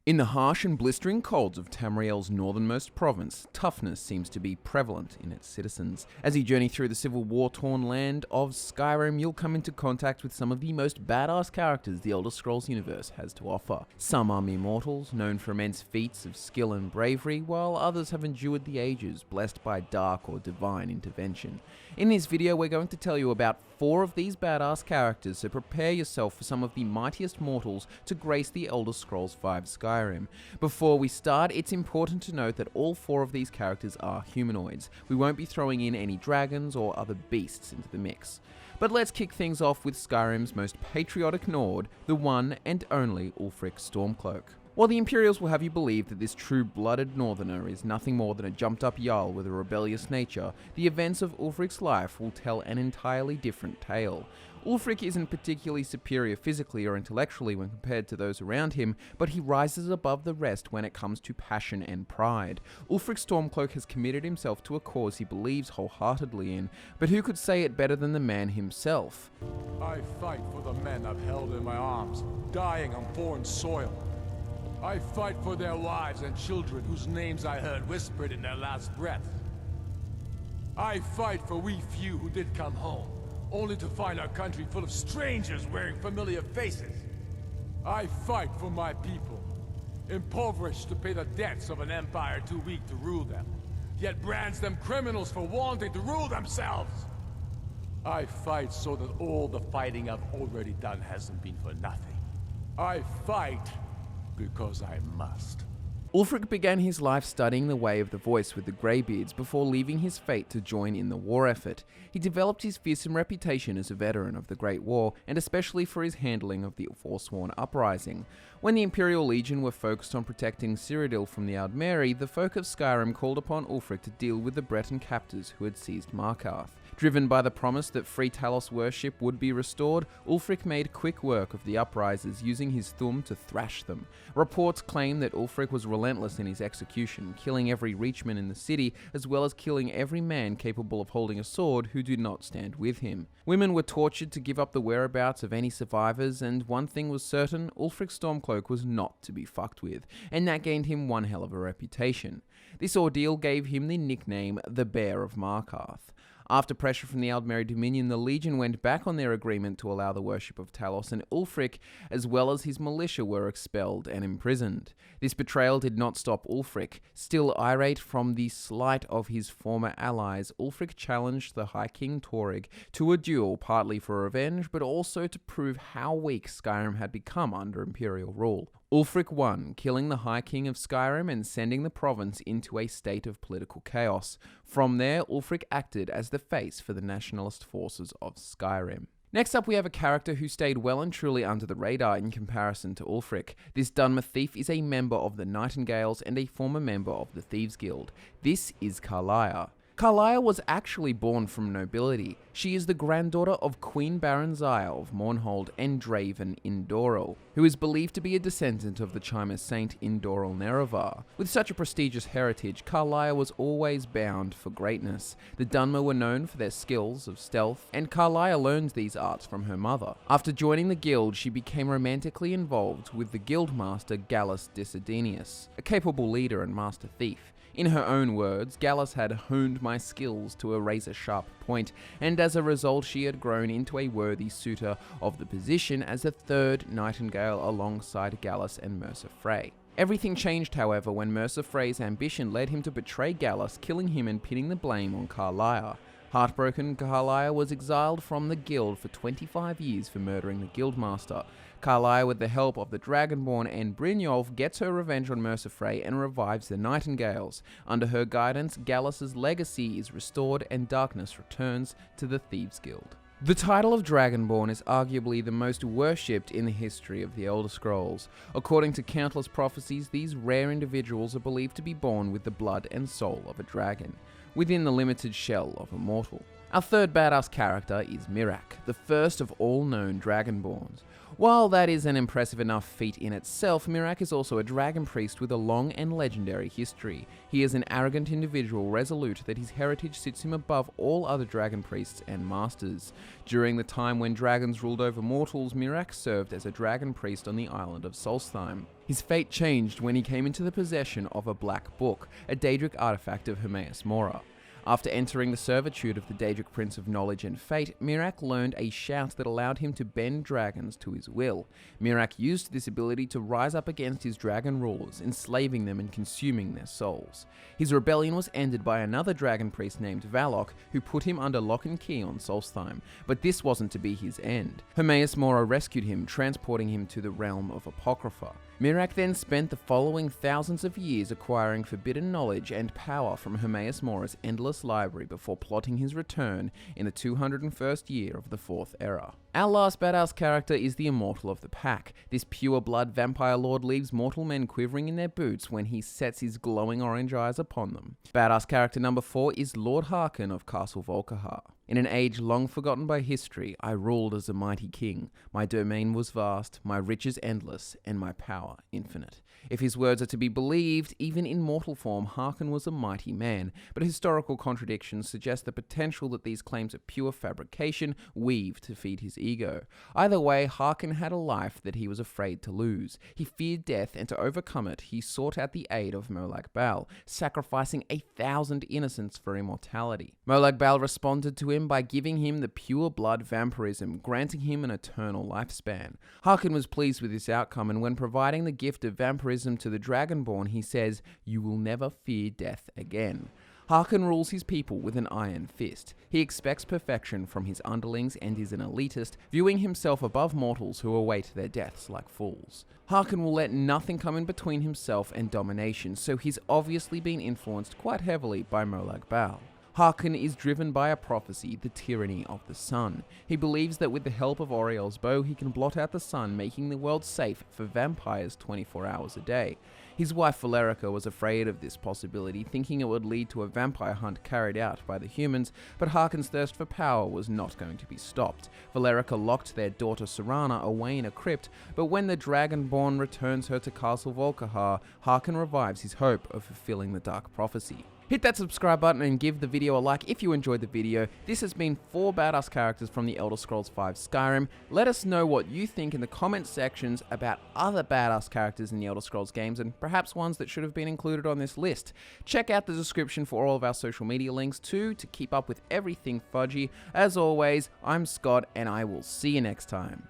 In the harsh and blistering colds of Tamriel's northernmost province, toughness seems to be prevalent in its citizens. As you journey through the civil war-torn land of Skyrim, you'll come into contact with some of the most badass characters the Elder Scrolls universe has to offer. Some are mere mortals, known for immense feats of skill and bravery, while others have endured the ages, blessed by dark or divine intervention. In this video, we're going to tell you about 4 of these badass characters, so prepare yourself for some of the mightiest mortals to grace the Elder Scrolls V Skyrim. Before we start, it's important to note that all 4 of these characters are humanoids. We won't be throwing in any dragons or other beasts into the mix. But let's kick things off with Skyrim's most patriotic Nord, the one and only Ulfric Stormcloak. While the Imperials will have you believe that this true-blooded northerner is nothing more than a jumped-up Jarl with a rebellious nature, the events of Ulfric's life will tell an entirely different tale. Ulfric isn't particularly superior physically or intellectually when compared to those around him, but he rises above the rest when it comes to passion and pride. Ulfric Stormcloak has committed himself to a cause he believes wholeheartedly in, but who could say it better than the man himself? I fight for the men I've held in my arms, dying on foreign soil. I fight for their wives and children whose names I heard whispered in their last breath. I fight for we few who did come home, only to find our country full of strangers wearing familiar faces. I fight for my people, impoverished to pay the debts of an empire too weak to rule them, yet brands them criminals for wanting to rule themselves. I fight so that all the fighting I've already done hasn't been for nothing. I fight because I must. Ulfric began his life studying the way of the voice with the Greybeards before leaving his fate to join in the war effort. He developed his fearsome reputation as a veteran of the Great War, and especially for his handling of the Forsworn Uprising. When the Imperial Legion were focused on protecting Cyrodiil from the Aldmeri, the folk of Skyrim called upon Ulfric to deal with the Breton captors who had seized Markarth. Driven by the promise that free Talos worship would be restored, Ulfric made quick work of the uprisers, using his thumb to thrash them. Reports claim that Ulfric was relentless in his execution, killing every reachman in the city, as well as killing every man capable of holding a sword who did not stand with him. Women were tortured to give up the whereabouts of any survivors, and one thing was certain, Ulfric Stormcloak was not to be fucked with, and that gained him one hell of a reputation. This ordeal gave him the nickname the Bear of Markov. After pressure from the Aldmeri Dominion, the Legion went back on their agreement to allow the worship of Talos, and Ulfric, as well as his militia, were expelled and imprisoned. This betrayal did not stop Ulfric. Still irate from the slight of his former allies, Ulfric challenged the High King Torygg to a duel, partly for revenge, but also to prove how weak Skyrim had become under Imperial rule. Ulfric won, killing the High King of Skyrim and sending the province into a state of political chaos. From there, Ulfric acted as the face for the nationalist forces of Skyrim. Next up, we have a character who stayed well and truly under the radar in comparison to Ulfric. This Dunmer thief is a member of the Nightingales and a former member of the Thieves Guild. This is Carlisle. Carlisle was actually born from nobility. She is the granddaughter of Queen Baranziah of Mournhold and Draven Indoril, who is believed to be a descendant of the Chimer saint Indoril Nerevar. With such a prestigious heritage, Carlisle was always bound for greatness. The Dunmer were known for their skills of stealth, and Carlisle learned these arts from her mother. After joining the guild, she became romantically involved with the guildmaster Gallus Desidenius, a capable leader and master thief. In her own words, Gallus had honed my skills to a razor-sharp point, and as a result she had grown into a worthy suitor of the position as the third Nightingale alongside Gallus and Mercer Frey. Everything changed, however, when Mercer Frey's ambition led him to betray Gallus, killing him and pinning the blame on Carlisle. Heartbroken, Carlisle was exiled from the guild for 25 years for murdering the guildmaster. Carlisle, with the help of the Dragonborn and Brynjolf, gets her revenge on Mercer Frey and revives the Nightingales. Under her guidance, Gallus's legacy is restored and darkness returns to the Thieves Guild. The title of Dragonborn is arguably the most worshipped in the history of the Elder Scrolls. According to countless prophecies, these rare individuals are believed to be born with the blood and soul of a dragon, within the limited shell of a mortal. Our third badass character is Miraak, the first of all known Dragonborns. While that is an impressive enough feat in itself, Miraak is also a dragon priest with a long and legendary history. He is an arrogant individual, resolute that his heritage sits him above all other dragon priests and masters. During the time when dragons ruled over mortals, Miraak served as a dragon priest on the island of Solstheim. His fate changed when he came into the possession of a black book, a Daedric artifact of Hermaeus Mora. After entering the servitude of the Daedric Prince of Knowledge and Fate, Miraak learned a shout that allowed him to bend dragons to his will. Miraak used this ability to rise up against his dragon rulers, enslaving them and consuming their souls. His rebellion was ended by another dragon priest named Valok, who put him under lock and key on Solstheim, but this wasn't to be his end. Hermaeus Mora rescued him, transporting him to the realm of Apocrypha. Miraak then spent the following thousands of years acquiring forbidden knowledge and power from Hermaeus Mora's endless library before plotting his return in the 201st year of the Fourth Era. Our last badass character is the Immortal of the Pack. This pure-blood vampire lord leaves mortal men quivering in their boots when he sets his glowing orange eyes upon them. Badass character number 4 is Lord Harken of Castle Volkihar. In an age long forgotten by history, I ruled as a mighty king. My domain was vast, my riches endless, and my power infinite. If his words are to be believed, even in mortal form, Harken was a mighty man, but historical contradictions suggest the potential that these claims are pure fabrication, weaved to feed his ego. Either way, Harken had a life that he was afraid to lose. He feared death, and to overcome it, he sought out the aid of Molag Bal, sacrificing 1,000 innocents for immortality. Molag Bal responded to him by giving him the pure blood vampirism, granting him an eternal lifespan. Harken was pleased with this outcome, and when providing the gift of vampirism to the Dragonborn, he says, "You will never fear death again." Harken rules his people with an iron fist. He expects perfection from his underlings and is an elitist, viewing himself above mortals who await their deaths like fools. Harken will let nothing come in between himself and domination, so he's obviously been influenced quite heavily by Molag Bal. Harken is driven by a prophecy, the tyranny of the sun. He believes that with the help of Auriel's bow, he can blot out the sun, making the world safe for vampires 24 hours a day. His wife Valerica was afraid of this possibility, thinking it would lead to a vampire hunt carried out by the humans, but Harken's thirst for power was not going to be stopped. Valerica locked their daughter Serana away in a crypt, but when the Dragonborn returns her to Castle Volkihar, Harken revives his hope of fulfilling the dark prophecy. Hit that subscribe button and give the video a like if you enjoyed the video. This has been 4 badass characters from the Elder Scrolls V Skyrim. Let us know what you think in the comment sections about other badass characters in the Elder Scrolls games and perhaps ones that should have been included on this list. Check out the description for all of our social media links too to keep up with everything fudgy. As always, I'm Scott and I will see you next time.